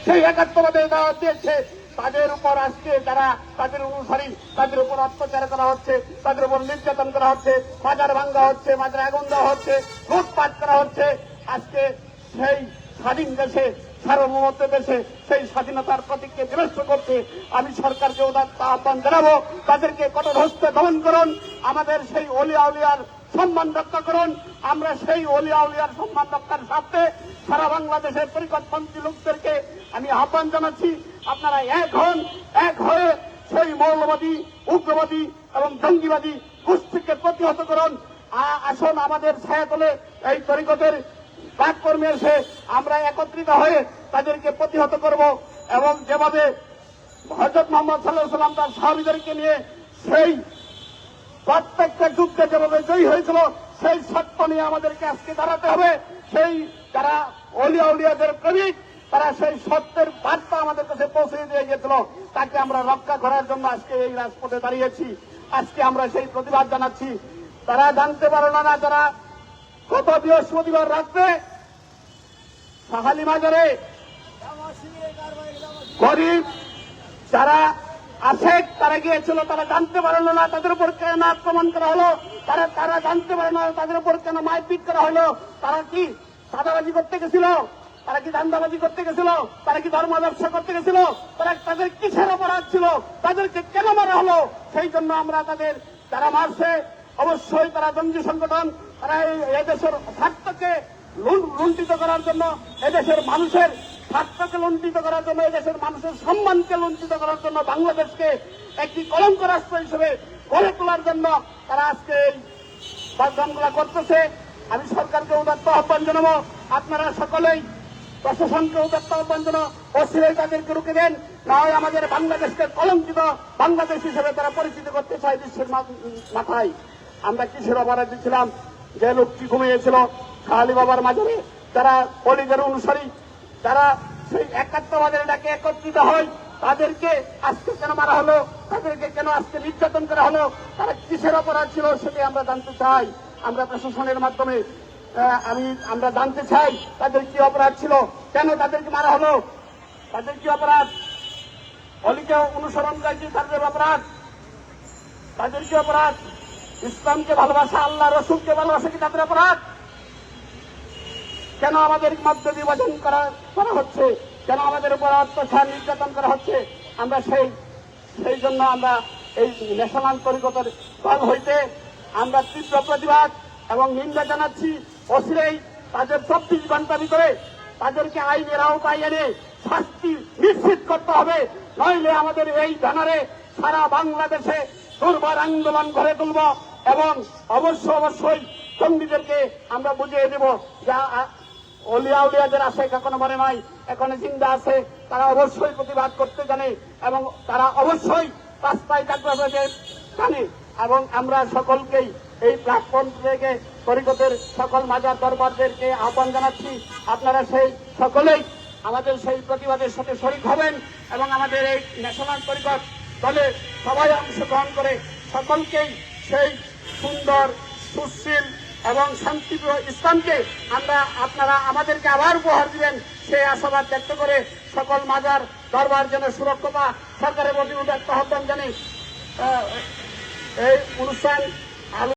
সেই একাত্মবাদের দাওয়াত দিয়েছে, তাদের উপর আজকে যারা তাদের অনুসারী, তাদের উপর অত্যাচার করা হচ্ছে, তাদের উপর নির্যাতন করা হচ্ছে, মাজার ভাঙ্গা হচ্ছে, মাজার আগুন দেওয়া হচ্ছে, লুটপাট করা হচ্ছে। আজকে সেই স্বাধীন দেশে, সার্বভৌমত্ব দেশে সেই স্বাধীনতার প্রতীককে বিনষ্ট করতে আমি সরকারকে উদাত্ত আহ্বান জানাবো, তাদেরকে কঠোর হস্তে দমন করুন, আমাদের সেই অলিয়া উলিয়ার সম্মান রক্ষা করুন। আমরা সেই অলিয়া উলিয়ার সম্মান রক্ষার স্বার্থে সারা বাংলাদেশের পরিকল্পন্থী লোকদেরকে আমি আহ্বান জানাচ্ছি, আপনারা এক হয়ে সেই মৌলবাদী, উগ্রবাদী এবং জঙ্গিবাদী গোষ্ঠীকে প্রতিহত করুন। আসুন আমাদের ছায়াতলে এই তরিকতের কাজকর্মে এসে আমরা একত্রিত হয়ে তাদেরকে প্রতিহত করব এবং যেভাবে হযরত মুহাম্মদ সাল্লাল্লাহু আলাইহি ওয়াসাল্লাম তার সাহাবীদেরকে নিয়ে সেই প্রত্যেকটা যুদ্ধে যেভাবে জয়ী হয়েছিল, সেই সত্য নিয়ে আমাদেরকে আজকে দাঁড়াতে হবে। সেই যারা অলিয়া উলিয়াদের প্রেমিক, তারা সেই সত্যের বার্তা আমাদের কাছে পৌঁছে দিয়ে গিয়েছিল, তাকে আমরা রক্ষা করার জন্য আজকে এই রাজপথে দাঁড়িয়েছি। আজকে আমরা সেই প্রতিবাদ জানাচ্ছি। তারা জানতে পারল না, যারা গত বৃহস্পতিবার রাত্রে সাহালি মাজারে গরিব যারা আশেক তারা গিয়েছিল, তারা জানতে পারল না তাদের উপর কেন আক্রমণ করা হলো, তারা জানতে পারল না তাদের উপর কেন মারপিট করা হলো। তারা কি চাঁদাবাজি করতে গেছিল? তারা কি দান্দাবাজি করতে গেছিল? তারা কি ধর্ম ব্যবসা করতে গেছিল? তাদের কিসের অপরাধ ছিল? তাদেরকে কেন মারা হলো? সেই জন্য আমরা তাদের যারা মারছে, অবশ্যই তারা জঙ্গি সংগঠন, তারা এদেশের স্বার্থকে লুণ্ঠিত করার জন্য, এদেশের মানুষের স্বার্থকে লুণ্ঠিত করার জন্য, এদেশের মানুষের সম্মানকে লুণ্ঠিত করার জন্য, বাংলাদেশকে একটি কলঙ্ক রাষ্ট্র হিসেবে গড়ে তোলার জন্য তারা আজকে এই কার্যক্রমগুলো করতেছে। আমি সরকারকে উদাত্ত আহ্বান জানাবো, আপনারা সকলেই প্রশাসনকে উদাত্ত আহ্বান জানাবো, অচিরেই তাদেরকে রুখে দেন, না হয় আমাদের বাংলাদেশকে কলঙ্কিত বাংলাদেশ হিসেবে তারা পরিচিত করতে চায় বিশ্বের মাথায়। আমরা কিসের অপরাধ দিচ্ছিলাম? যে লোকটি ঘুমিয়েছিল শাহালি বাবার মাজারে, যারা অলিদের অনুসারী, যারা সেই একাত্মবাদের ডাকে একত্রিত হয়, তাদেরকে আজকে কেন মারা হলো? তাদেরকে কেন আজকে নির্যাতন করা হলো? তারা কিসের অপরাধ ছিল সেটি আমরা জানতে চাই। আমরা প্রশাসনের মাধ্যমে আমরা জানতে চাই তাদের কি অপরাধ ছিল, কেন তাদেরকে মারা হলো, তাদের কি অপরাধ? অলিকে অনুসরণকারী তাদের অপরাধ, তাদের কি অপরাধ? ইসলামকে ভালোবাসা, আল্লাহ রসুলকে ভালোবাসা কি তাদের অপরাধ? কেন আমাদের মধ্যে বিভাজন করা হচ্ছে? কেন আমাদের উপর অত্যাচার নির্যাতন করা হচ্ছে? আমরা সেই জন্য আমরা এই ন্যাশনাল তরিকতের দল হইতে আমরা তীব্র প্রতিবাদ এবং নিন্দা জানাচ্ছি। অচিরেই তাদের 24 ঘন্টা ভিতরে তাদেরকে আইনের আওতায় এনে শাস্তি নিশ্চিত করতে হবে, নইলে আমাদের এই ব্যানারে সারা বাংলাদেশে দুর্বার আন্দোলন গড়ে তুলব এবং অবশ্যই জঙ্গিদেরকে আমরা বুঝিয়ে দেব যা অলিয়া উলিয়াদের আশেক এখনো মনে নাই, এখনো জিন্দা আছে, তারা অবশ্যই প্রতিবাদ করতে জানে এবং তারা অবশ্যই রাস্তায় জাগ্রত জানে। এবং আমরা সকলকেই এই প্ল্যাটফর্ম থেকে তরিকতের সকল মাজার দরবারদেরকে আহ্বান জানাচ্ছি, আপনারা সেই সকলেই আমাদের সেই প্রতিবাদের সাথে শরিক হবেন এবং আমাদের এই ন্যাশনাল তরিকত দলে সবাই অংশগ্রহণ করে সকলকেই সেই সুন্দর, সুশীল এবং শান্তিপ্রিয় ইসলামকে আপনারা আমাদেরকে আবার উপহার দিবেন, সেই আশাবাদ ব্যক্ত করে সকল মাজার দরবার যেন সুরক্ষা সরকারের প্রতি উদাত্ত আহ্বান জানিয়ে এই অনুষ্ঠান